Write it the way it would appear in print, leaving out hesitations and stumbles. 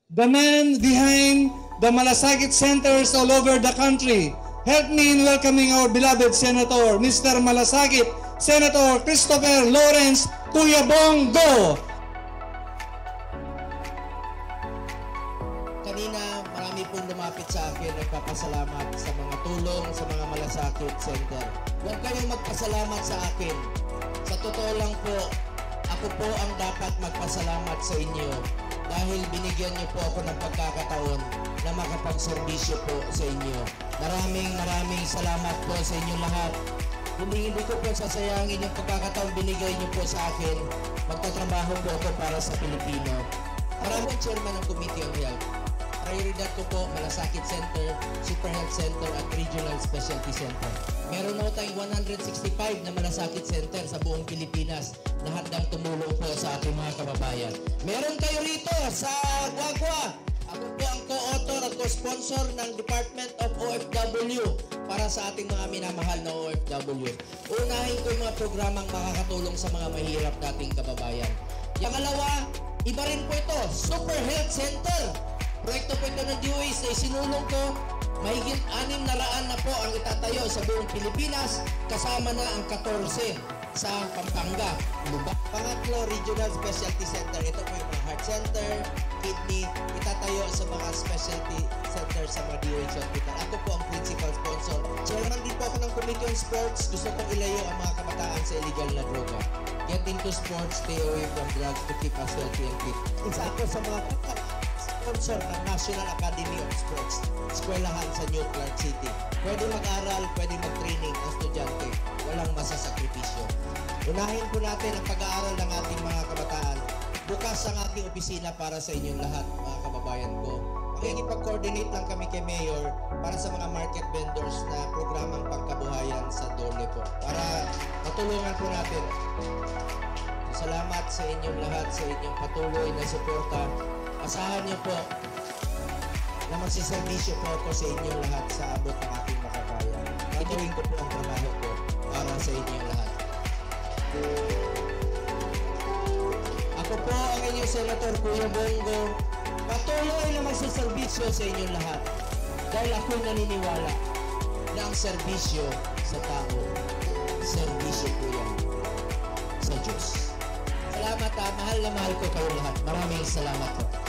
the man behind the Malasakit centers all over the country. Help me in welcoming our beloved Senator, Mr. Malasakit, Senator Christopher Lawrence Cuyabongo. Kanina, marami pong lumapit sa akin nagpapasalamat sa mga tulong sa mga Malasakit Center. Huwag kayong magpasalamat sa akin. Sa totoo lang po, ako po ang dapat magpasalamat sa inyo dahil binigyan niyo po ako ng pagkakataon na makapagserbisyo po sa inyo. Maraming salamat po sa inyo lahat. Hindi ko po sasayangin yung pagkakataon binigay niyo po sa akin. Magtatrabaho po ako para sa Pilipino. Maraming chairman ng Committee on Health. Prioridad ko po, Malasakit Center, Super Health Center at Regional Specialty Center. Meron na tayong 165 na Malasakit Center sa buong Pilipinas. Lahat ng tumulong po sa ating mga kababayan. Meron kayo rito sa Guagua. Ako po ang co-author at co-sponsor ng Department of OFW para sa ating mga minamahal na OFW. Unahin ko yung mga programang makakatulong sa mga mahirap nating kababayan. Yung alawa, iba rin po ito, Super Health Center. Proyekto po ito ng DOH na isinulong ko. Mahigit 600 na po ang itatayo sa buong Pilipinas, kasama na ang 14 sa Pampanga. Pangatlo, Regional Specialty Center. Ito po yung mga heart center, kidney, itatayo sa mga specialty center sa mga DOH hospital. Ako po ang principal sponsor. Chairman din po ako ng Committee on Sports. Gusto kong ilayo ang mga kabataan sa illegal na droga. Get into sports, stay away from drugs to keep us healthy and fit. Isa ako sa mga sponsor ng National Academy of Sports, eskwelahan sa New Clark City. Pwede mag-aral, pwede mag-training ang estudyante. Walang masasakripisyo. Unahin po natin ang pag-aaral ng ating mga kabataan. Bukas ang ating opisina para sa inyong lahat, mga kababayan ko. Makikipag-coordinate lang kami kay Mayor para sa mga market vendors na programang pangkabuhayan sa Dole po. Para matulungan po natin. Salamat sa inyong lahat, sa inyong patuloy na suporta. Asahan niyo po na magsiservisyo po ako sa inyong lahat sa abot ng aking makakaya. Gagawin ko po ang trabaho ko para sa inyong lahat. Ako po ang inyong Senator Cuyabongo. Patuloy na magsiservisyo sa inyong lahat dahil ako'y naniniwala na ang serbisyo sa tao, serbisyo po yan sa Diyos. Salamat mahal na mahal ko kayo lahat. Maraming salamat po.